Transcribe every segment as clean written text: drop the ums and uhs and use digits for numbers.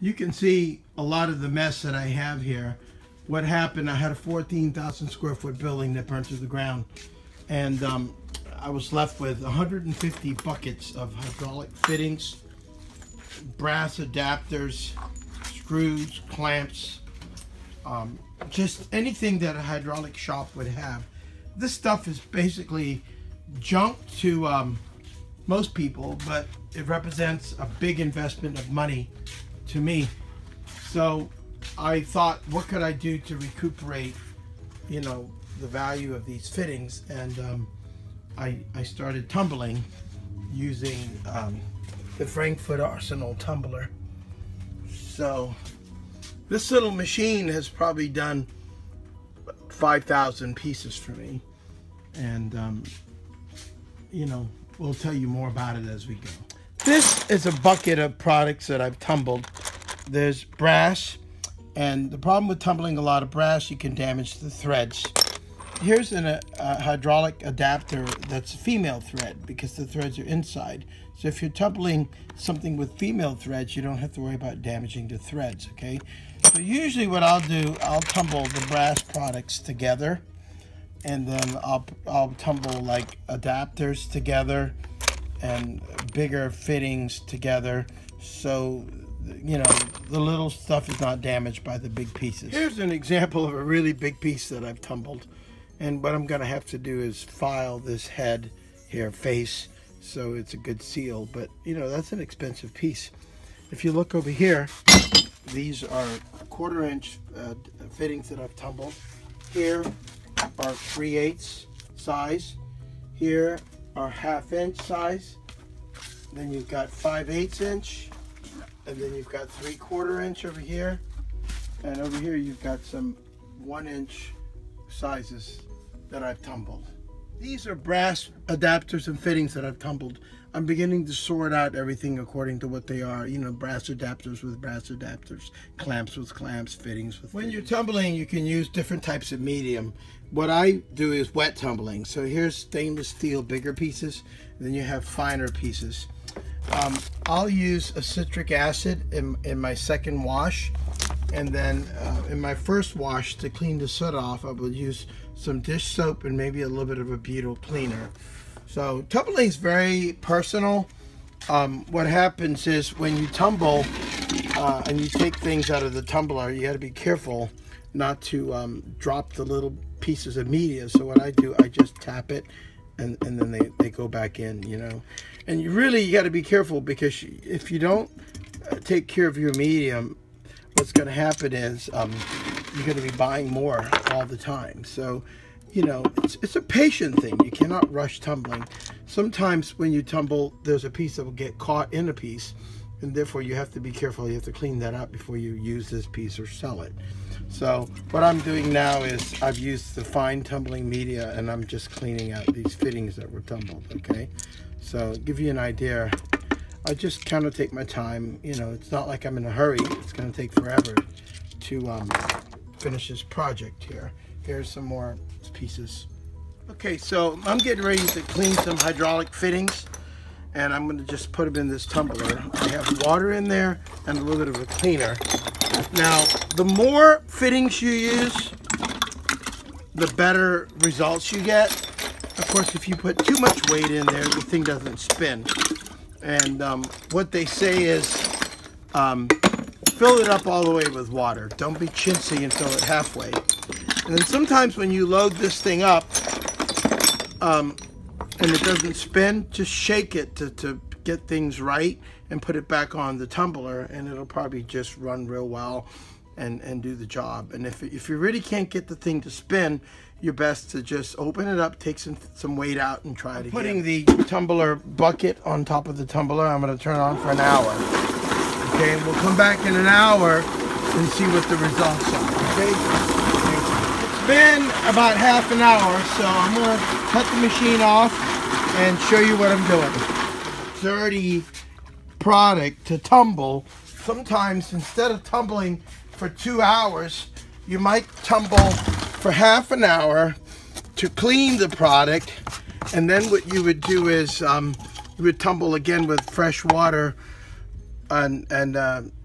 You can see a lot of the mess that I have here. What happened, I had a 14,000 square foot building that burned to the ground. And I was left with 150 buckets of hydraulic fittings, brass adapters, screws, clamps, just anything that a hydraulic shop would have. This stuff is basically junk to most people, but it represents a big investment of money to me. So I thought, what could I do to recuperate, you know, the value of these fittings? And I started tumbling using the Frankford Arsenal Tumbler. So this little machine has probably done 5,000 pieces for me, and you know, we'll tell you more about it as we go. This is a bucket of products that I've tumbled. There's brass, and the problem with tumbling a lot of brass, you can damage the threads. Here's a hydraulic adapter that's a female thread because the threads are inside. So if you're tumbling something with female threads, you don't have to worry about damaging the threads, okay? So usually what I'll do, I'll tumble the brass products together, and then I'll tumble like adapters together and bigger fittings together, so you know the little stuff is not damaged by the big pieces. Here's an example of a really big piece that I've tumbled, and what I'm gonna have to do is file this head here, face, so it's a good seal, but you know, that's an expensive piece. If you look over here, these are 1/4 inch fittings that I've tumbled. Here are 3/8 size. Here are 1/2 inch size. Then you've got 5/8 inch. And then you've got 3/4 inch over here. And over here you've got some 1 inch sizes that I've tumbled. These are brass adapters and fittings that I've tumbled. I'm beginning to sort out everything according to what they are. You know, brass adapters with brass adapters, clamps with clamps, fittings with fittings. When you're tumbling, you can use different types of medium. What I do is wet tumbling. So here's stainless steel, bigger pieces, and then you have finer pieces. I'll use a citric acid in my second wash, and then in my first wash, to clean the soot off, I will use some dish soap and maybe a little bit of a butyl cleaner. So tumbling is very personal. What happens is when you tumble and you take things out of the tumbler, you got to be careful not to drop the little pieces of media. So what I do, I just tap it, and then they go back in, you know. And you got to be careful, because if you don't take care of your medium, what's going to happen is you're going to be buying more all the time. So, you know, it's a patient thing. You cannot rush tumbling. Sometimes when you tumble, there's a piece that will get caught in a piece, and therefore you have to be careful. You have to clean that up before you use this piece or sell it. So what I'm doing now is I've used the fine tumbling media, and I'm just cleaning out these fittings that were tumbled, okay? So to give you an idea, I just kind of take my time. You know, it's not like I'm in a hurry. It's going to take forever to finish this project here. Here's some more pieces. Okay, so I'm getting ready to clean some hydraulic fittings, and I'm going to just put them in this tumbler. I have water in there and a little bit of a cleaner. Now, the more fittings you use, the better results you get. Of course, if you put too much weight in there, the thing doesn't spin. And what they say is fill it up all the way with water. Don't be chintzy and fill it halfway. And then sometimes when you load this thing up and it doesn't spin, just shake it to get things right and put it back on the tumbler, and it'll probably just run real well and do the job. And if you really can't get the thing to spin, you're best to just open it up, take some weight out, and try it again. Putting the tumbler bucket on top of the tumbler, I'm going to turn it on for an hour. Okay, and we'll come back in an hour and see what the results are. Okay? It's been about half an hour, so I'm going to cut the machine off and show you what I'm doing. Dirty product to tumble. Sometimes instead of tumbling for 2 hours, you might tumble for half an hour to clean the product, and then what you would do is you would tumble again with fresh water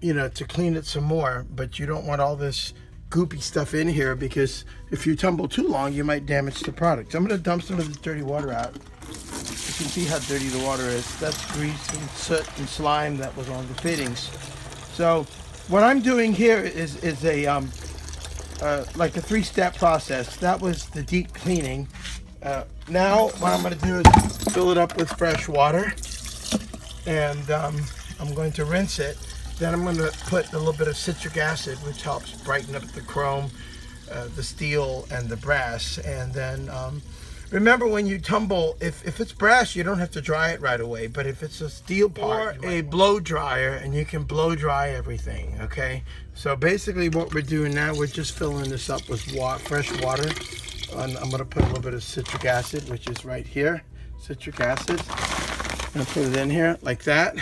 you know, to clean it some more, but you don't want all this goopy stuff in here, because if you tumble too long, you might damage the product. So I'm going to dump some of this dirty water out. You can see how dirty the water is. That's grease and soot and slime that was on the fittings. So what I'm doing here is a like a 3-step process. That was the deep cleaning. Now what I'm going to do is fill it up with fresh water, and I'm going to rinse it. Then I'm going to put a little bit of citric acid, which helps brighten up the chrome, the steel, and the brass. And then remember, when you tumble, if it's brass, you don't have to dry it right away. But if it's a steel part, or a blow dryer, and you can blow dry everything, okay? So basically what we're doing now, we're just filling this up with fresh water. And I'm going to put a little bit of citric acid, which is right here. Citric acid. I'm going to put it in here like that.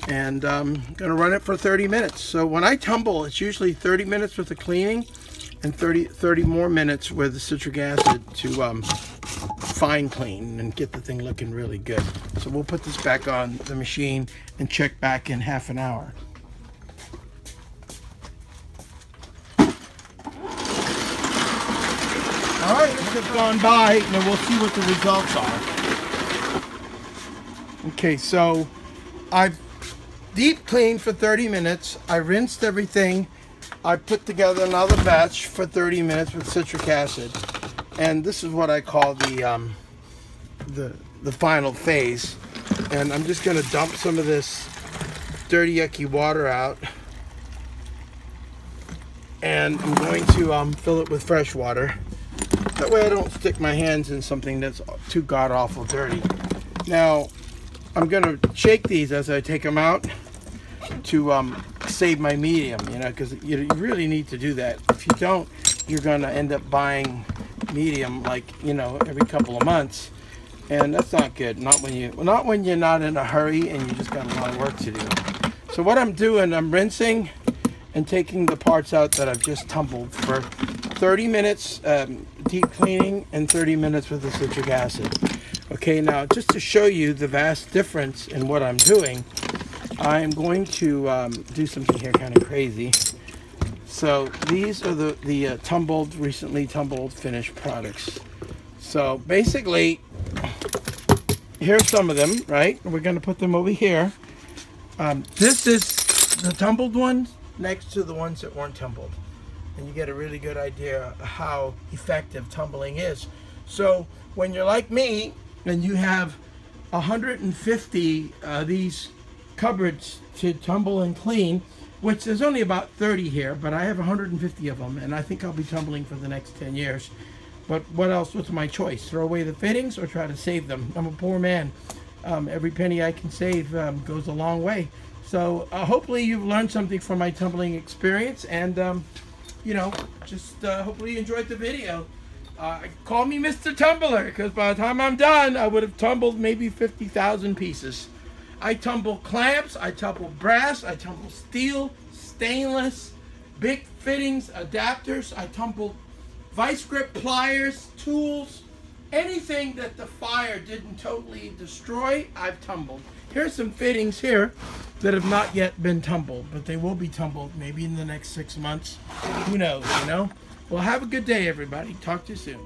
And I'm going to run it for 30 minutes. So when I tumble, it's usually 30 minutes with the cleaning and 30 more minutes with the citric acid to fine clean and get the thing looking really good. So we'll put this back on the machine and check back in half an hour. All right, it's gone by, and then we'll see what the results are. Okay, so I've deep cleaned for 30 minutes. I rinsed everything. I put together another batch for 30 minutes with citric acid, and this is what I call the final phase. And I'm just going to dump some of this dirty, yucky water out, and I'm going to fill it with fresh water. That way I don't stick my hands in something that's too god-awful dirty. Now, I'm going to shake these as I take them out to save my medium, you know, because you really need to do that. If you don't, you're going to end up buying medium, like, you know, every couple of months, and that's not good. Not when you're not in a hurry and you just got a lot of work to do. So what I'm doing, I'm rinsing and taking the parts out that I've just tumbled for 30 minutes deep cleaning and 30 minutes with the citric acid. Okay, now just to show you the vast difference in what I'm doing, I'm going to do something here kind of crazy. So these are the tumbled, recently tumbled finished products. So basically, here's some of them, right? We're going to put them over here. This is the tumbled ones next to the ones that weren't tumbled. And you get a really good idea of how effective tumbling is. So when you're like me and you have 150 these cupboards to tumble and clean, which there's only about 30 here, but I have 150 of them, and I think I'll be tumbling for the next 10 years. But what else? What's my choice? Throw away the fittings or try to save them? I'm a poor man. Every penny I can save goes a long way. So hopefully you've learned something from my tumbling experience, and you know, just hopefully you enjoyed the video. Call me Mr. Tumbler, because by the time I'm done, I would have tumbled maybe 50,000 pieces. I tumble clamps, I tumble brass, I tumble steel, stainless, big fittings, adapters, I tumble vice grip pliers, tools, anything that the fire didn't totally destroy, I've tumbled. Here's some fittings here that have not yet been tumbled, but they will be tumbled maybe in the next 6 months. Who knows, you know? Well, have a good day, everybody. Talk to you soon.